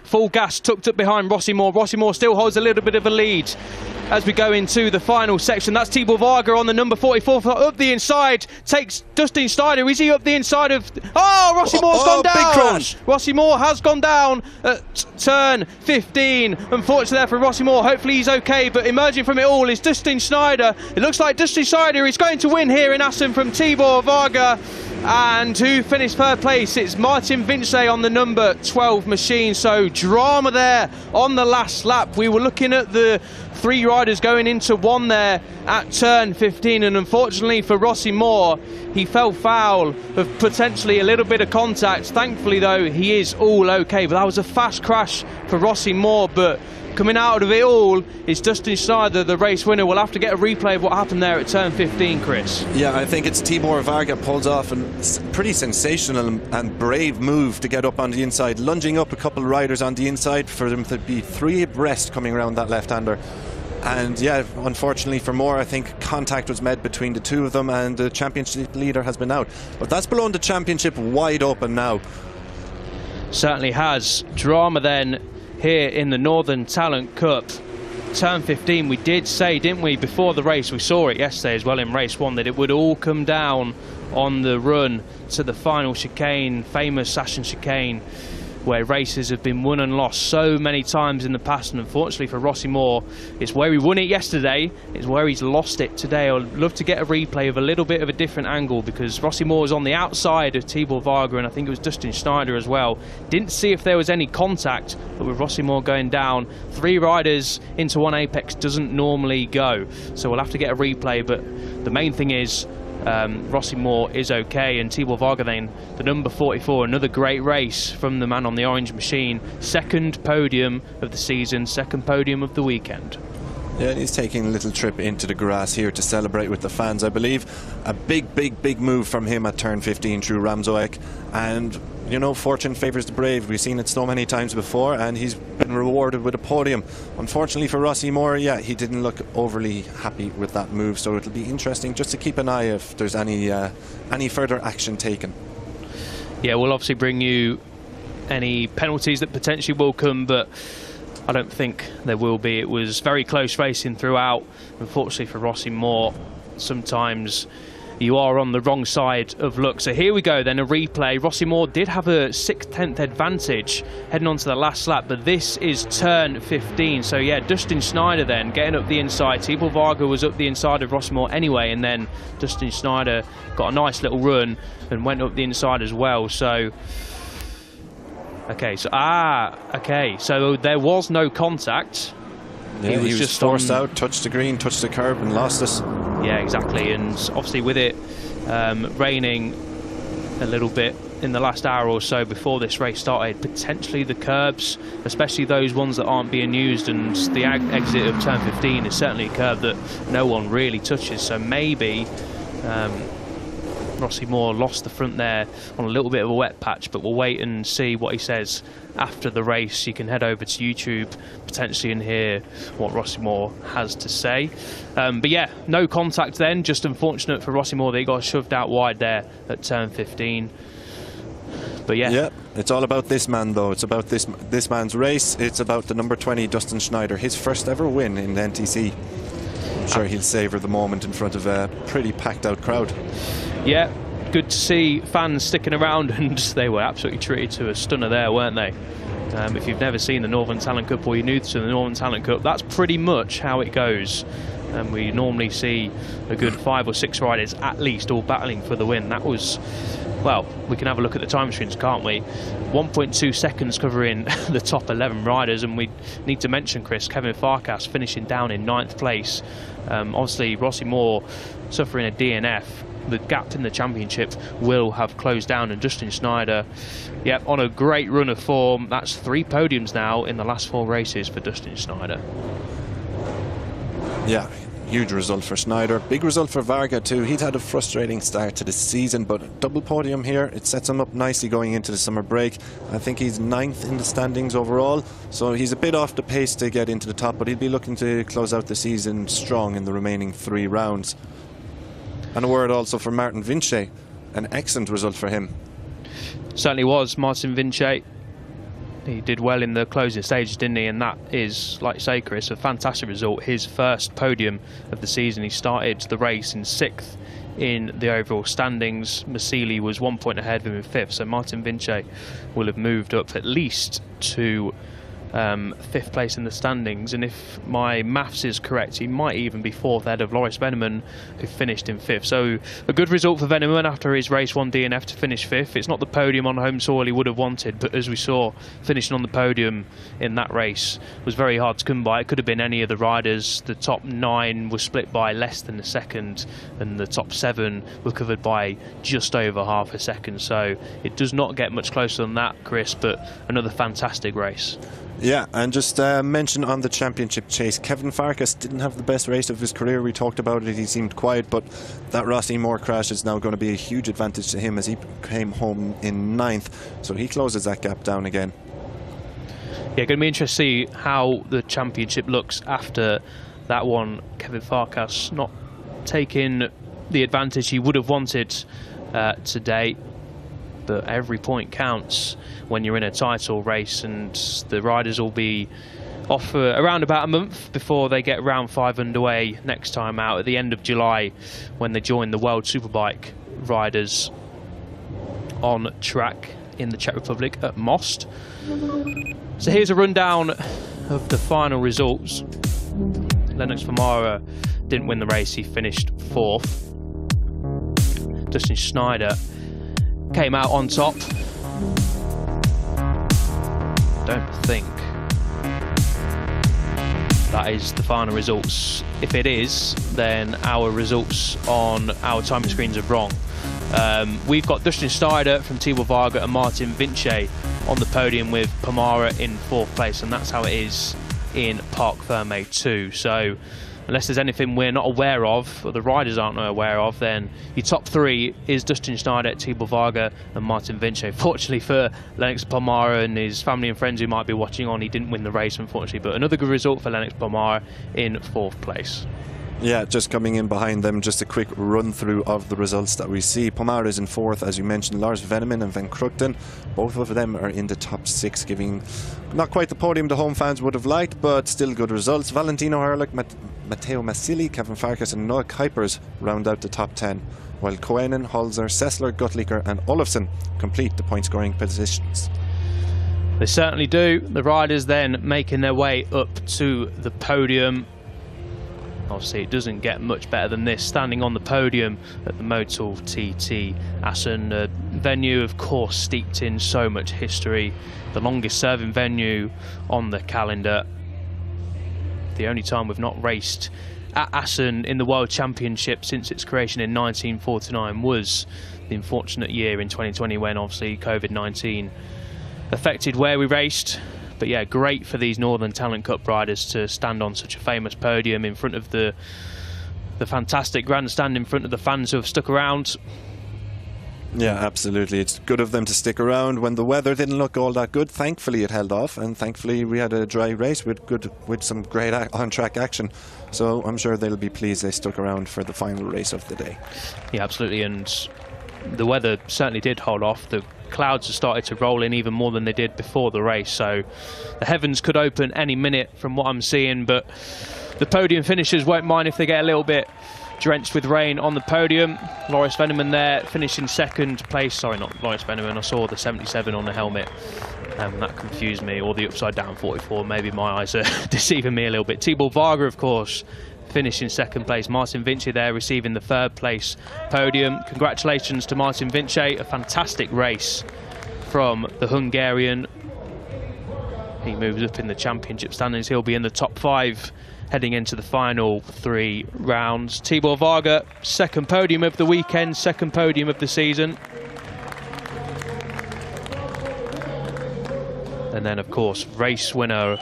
full gas tucked up behind Rossi Moore. Rossi Moore still holds a little bit of a lead as we go into the final section. That's Tibor Varga on the number 44 up the inside, takes Dustin Schneider. Is he up the inside of... Oh, Rossi Moore's gone down. Big crash. Rossi Moore has gone down at turn 15. Unfortunately there for Rossi Moore. Hopefully he's okay, but emerging from it all is Dustin Schneider. It looks like Dustin Schneider is going to win here in Assen from Tibor Varga. And who finished 3rd place? It's Martin Vince on the number 12 machine. So drama there on the last lap. We were looking at the 3 riders going into 1 there at turn 15, and unfortunately for Rossi Moore, he fell foul of potentially a little bit of contact. Thankfully though, he is all okay, but that was a fast crash for Rossi Moore. But coming out of it all is Dustin Schneider, the race winner. We'll have to get a replay of what happened there at turn 15, Chris. Yeah, I think it's Tibor Varga pulls off a pretty sensational and brave move to get up on the inside, lunging up a couple of riders on the inside for them to be 3 abreast coming around that left-hander. And yeah, unfortunately for Moore, I think contact was made between the 2 of them, and the championship leader has been out. But that's blown the championship wide open now. Certainly has. Drama then here in the Northern Talent Cup. Turn 15, we did say, didn't we, before the race, we saw it yesterday as well in race 1, that it would all come down on the run to the final chicane, famous Assen chicane, where races have been won and lost so many times in the past. And unfortunately for Rossi Moore, it's where he won it yesterday, it's where he's lost it today. I'd love to get a replay of a little bit of a different angle, because Rossi Moore is on the outside of Tibor Varga, and I think it was Dustin Schneider as well. Didn't see if there was any contact, but with Rossi Moore going down, 3 riders into 1 apex doesn't normally go. So we'll have to get a replay, but the main thing is Rossi Moore is okay, and Tibor Varga then, the number 44, another great race from the man on the orange machine. 2nd podium of the season, 2nd podium of the weekend. Yeah, he's taking a little trip into the grass here to celebrate with the fans, I believe. A big move from him at turn 15 through Ramzoek, and you know, fortune favours the brave. We've seen it so many times before, and he's been rewarded with a podium. Unfortunately for Rossi Moore, yeah, he didn't look overly happy with that move, so it'll be interesting just to keep an eye if there's any further action taken. Yeah, we'll obviously bring you any penalties that potentially will come, but I don't think there will be. It was very close racing throughout. Unfortunately for Rossi Moore, sometimes you are on the wrong side of luck. So here we go then, a replay. Rossi Moore did have a 6/10 advantage heading on to the last lap, but this is turn 15. So yeah, Dustin Schneider then getting up the inside. Thibaut Varga was up the inside of Rossi Moore anyway, and then Dustin Schneider got a nice little run and went up the inside as well. So okay, so there was no contact. Yeah, he was just forced out, touched the green, touched the curb and lost us. Yeah, exactly, and obviously with it raining a little bit in the last hour or so before this race started, potentially the curbs, especially those ones that aren't being used, and the exit of turn 15 is certainly a curb that no one really touches, so maybe Rossi Moore lost the front there on a little bit of a wet patch, but we'll wait and see what he says after the race. You can head over to YouTube potentially and hear what Rossi Moore has to say. But yeah, no contact then, just unfortunate for Rossi Moore that he got shoved out wide there at turn 15. But yeah, it's all about this man though. It's about this man's race. It's about the number 20 Dustin Schneider, his first ever win in the NTC. I'm sure he'll savour the moment in front of a pretty packed out crowd. Yeah, good to see fans sticking around, and they were absolutely treated to a stunner there, weren't they? If you've never seen the Northern Talent Cup or you're new to the Northern Talent Cup, that's pretty much how it goes. We normally see a good 5 or 6 riders at least all battling for the win. That was, well, we can have a look at the time screens, can't we? 1.2 seconds covering the top 11 riders, and we need to mention, Chris, Kevin Farkas finishing down in 9th place. Obviously, Rossi Moore suffering a DNF. The gap in the championship will have closed down, and Dustin Schneider, yep, on a great run of form. That's 3 podiums now in the last 4 races for Dustin Schneider. Yeah, huge result for Schneider. Big result for Varga too. He'd had a frustrating start to the season, but a double podium here, it sets him up nicely going into the summer break. I think he's 9th in the standings overall, so he's a bit off the pace to get into the top, but he'll be looking to close out the season strong in the remaining 3 rounds. And a word also for Martin Vinci, an excellent result for him. Certainly was. Martin Vinci, he did well in the closing stages, didn't he? And that is, like you say, Chris, a fantastic result. His first podium of the season. He started the race in 6th in the overall standings. Masili was 1 point ahead of him in 5th, so Martin Vinci will have moved up at least to 5th place in the standings, and if my maths is correct, he might even be 4th ahead of Loris Veneman, who finished in 5th. So a good result for Veneman after his race 1 DNF to finish 5th. It's not the podium on home soil he would have wanted, but as we saw, finishing on the podium in that race was very hard to come by. It could have been any of the riders. The top 9 was split by less than a second, and the top 7 were covered by just over half a second. So it does not get much closer than that, Chris, but another fantastic race. Yeah, and just mention on the championship chase, Kevin Farkas didn't have the best race of his career. We talked about it, he seemed quiet, but that Rossi Moore crash is now going to be a huge advantage to him as he came home in 9th, so he closes that gap down again. Yeah, going to be interesting to see how the championship looks after that one. Kevin Farkas not taking the advantage he would have wanted today, but every point counts when you're in a title race, and the riders will be off for around about a month before they get round 5 underway next time out at the end of July, when they join the World Superbike riders on track in the Czech Republic at Most. So here's a rundown of the final results. Lennox Famara didn't win the race, he finished 4th. Dustin Schneider came out on top. Don't think that is the final results. If it is, then our results on our timing screens are wrong. We've got Dustin Schneider from Thibaut Varga and Martin Vinci on the podium with Pomara in 4th place, and that's how it is in Parc Fermé too. So unless there's anything we're not aware of, or the riders aren't aware of, then your top three is Dustin Schneider, Tibor Varga and Martin Vinci. Fortunately for Lennox Pomara and his family and friends who might be watching on, he didn't win the race, unfortunately, but another good result for Lennox Pomara in 4th place. Yeah, just coming in behind them, just a quick run through of the results that we see. Pomara is in 4th, as you mentioned. Lars Veneman and Van Krugten, both of them are in the top 6, giving not quite the podium the home fans would have liked, but still good results. Valentino Herlich, Matteo Massili, Kevin Farkas and Noah Kuipers round out the top 10, while Koenen, Holzer, Sessler, Guttlicker and Olofsson complete the point scoring positions. They certainly do. The riders then making their way up to the podium. Obviously, it doesn't get much better than this. Standing on the podium at the Motul TT Assen, a venue, of course, steeped in so much history. The longest serving venue on the calendar. The only time we've not raced at Assen in the World Championship since its creation in 1949 was the unfortunate year in 2020 when obviously COVID-19 affected where we raced. But yeah, great for these Northern Talent Cup riders to stand on such a famous podium in front of the fantastic grandstand, in front of the fans who have stuck around. Yeah, absolutely. It's good of them to stick around when the weather didn't look all that good. Thankfully, it held off, and thankfully we had a dry race with some great on-track action. So I'm sure they'll be pleased they stuck around for the final race of the day. Yeah, absolutely. And the weather certainly did hold off. The clouds have started to roll in even more than they did before the race, so the heavens could open any minute from what I'm seeing, but the podium finishers won't mind if they get a little bit drenched with rain on the podium. Loris Veneman there finishing 2nd place. Sorry, not Loris Veneman, I saw the 77 on the helmet, that confused me, or the upside down 44. Maybe my eyes are deceiving me a little bit. Tibor Varga, of course, finishing 2nd place. Martin Vinci there receiving the 3rd place podium. Congratulations to Martin Vinci, a fantastic race from the Hungarian. He moves up in the championship standings. He'll be in the top 5 heading into the final 3 rounds. Tibor Varga, 2nd podium of the weekend, 2nd podium of the season. And then of course race winner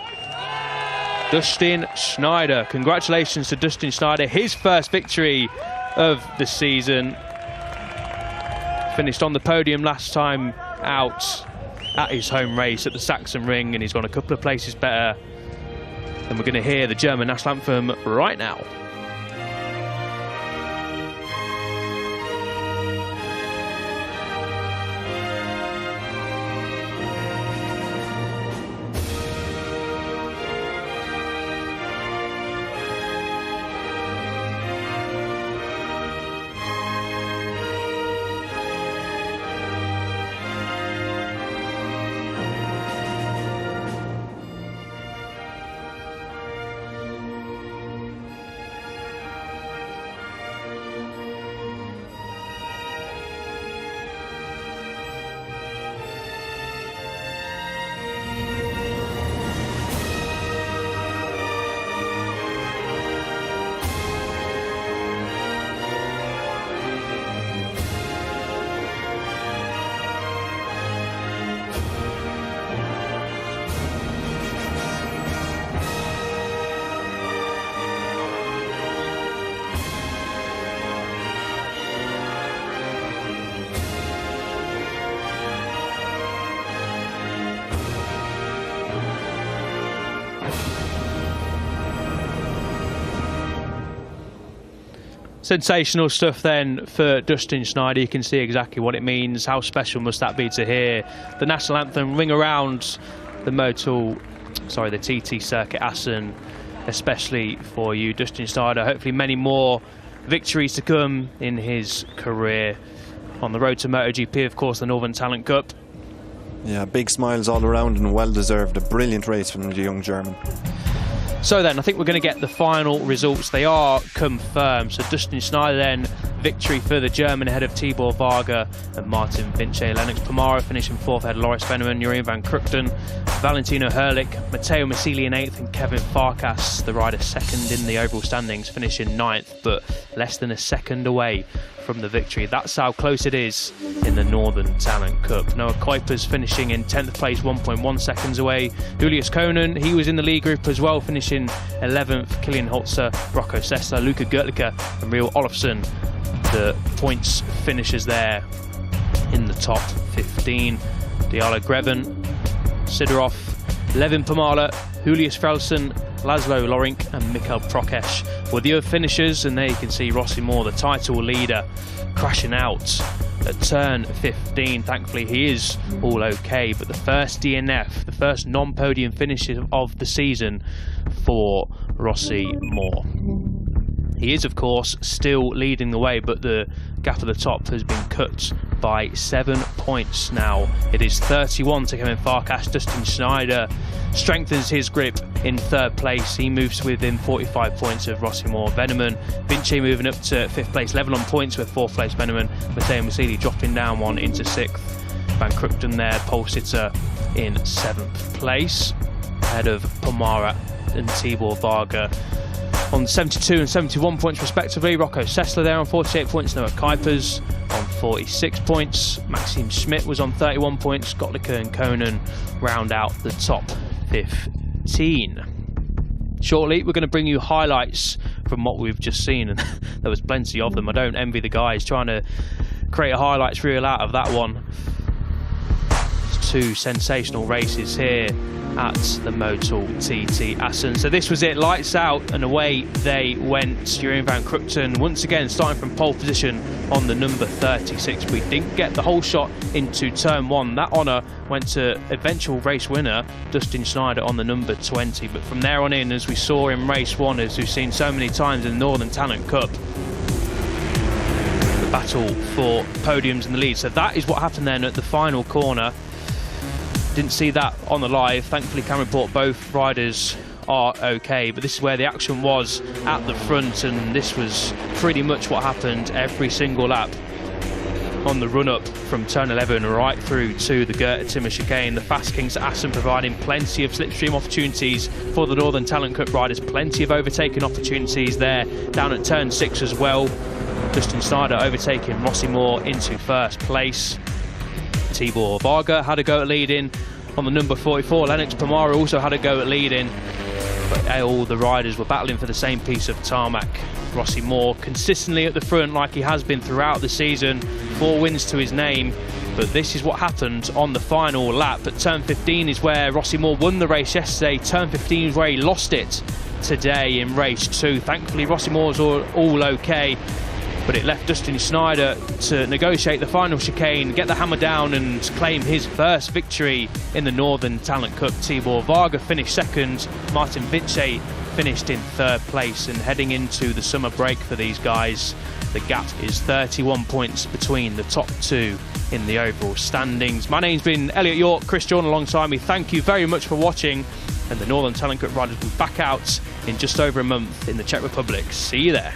Dustin Schneider. Congratulations to Dustin Schneider, his first victory of the season. Finished on the podium last time out at his home race at the Saxon Ring, and he's gone a couple of places better. And we're going to hear the German national anthem right now. Sensational stuff then for Dustin Schneider. You can see exactly what it means. How special must that be to hear the national anthem ring around the the TT circuit Assen, especially for you, Dustin Schneider. Hopefully many more victories to come in his career. On the road to MotoGP, of course, the Northern Talent Cup. Yeah, big smiles all around and well deserved. A brilliant race from the young German. So then, I think we're going to get the final results. They are confirmed. So Dustin Schneider then victory for the German ahead of Tibor Varga and Martin Vinci. Lennox Pomara finishing 4th ahead of Loris Veneman, Jurien van Kruchten, Valentino Herlich, Matteo Massili in 8th and Kevin Farkas, the rider 2nd in the overall standings, finishing 9th, but less than a second away from the victory. That's how close it is in the Northern Talent Cup. Noah Kuipers finishing in 10th place, 1.1 seconds away. Julius Konen, he was in the lead group as well, finishing 11th. Kilian Holzer, Rocco Sessler, Luca Gertlicher and Riel Olofsson, the points finishers there in the top 15. Diallo Greven, Sidorov, Levin Pomala, Julius Frelson, Laszlo Lorink and Mikhail Prokesh were the other finishers, and there you can see Rossi Moore, the title leader, crashing out at turn 15. Thankfully he is all okay, but the first DNF, the first non-podium finish of the season for Rossi Moore. He is, of course, still leading the way, but the gap at the top has been cut by 7 points now. It is 31 to Kevin Farkas. Dustin Schneider strengthens his grip in 3rd place. He moves within 45 points of Rossi Moore. Veneman, Vinci moving up to 5th place, level on points with 4th place Veneman. Matteo Massili dropping down 1 into 6th. Van Kruchten there, pole sitter in 7th place, ahead of Pomara and Tibor Varga on 72 and 71 points respectively. Rocco Sessler there on 48 points. Noah Kuipers on 46 points. Maxime Schmidt was on 31 points. Gottlicher and Konen round out the top 15. Shortly, we're going to bring you highlights from what we've just seen, and there was plenty of them. I don't envy the guys trying to create a highlights reel out of that one. It's 2 sensational races here at the Motul TT Assen. So this was it, lights out and away they went. Jurien van Kruchten once again starting from pole position on the number 36. We didn't get the whole shot into turn 1. That honour went to eventual race winner Dustin Schneider on the number 20. But from there on in, as we saw in race 1, as we've seen so many times in the Northern Talent Cup, the battle for podiums in the lead. So that is what happened then at the final corner. Didn't see that on the live. Thankfully, camera report both riders are okay, but this is where the action was at the front, and this was pretty much what happened every single lap on the run-up from turn 11 right through to the Goethe Timmer chicane. The Fast Kings at Assen providing plenty of slipstream opportunities for the Northern Talent Cup riders, plenty of overtaking opportunities there down at turn 6 as well. Dustin Schneider overtaking Rossi Moore into 1st place. Tibor Varga had a go at leading on the number 44. Lennox Pomara also had a go at leading, but all the riders were battling for the same piece of tarmac. Rossi Moore consistently at the front like he has been throughout the season, 4 wins to his name, but this is what happened on the final lap. At turn 15 is where Rossi Moore won the race yesterday. Turn 15 is where he lost it today in race 2. Thankfully Rossi Moore's all okay, but it left Dustin Schneider to negotiate the final chicane, get the hammer down and claim his first victory in the Northern Talent Cup. Tibor Varga finished 2nd, Martin Vinci finished in 3rd place, and heading into the summer break for these guys, the gap is 31 points between the top 2 in the overall standings. My name's been Elliot York, Chris Jordan alongside me. Thank you very much for watching, and the Northern Talent Cup riders will be back out in just over a month in the Czech Republic. See you there.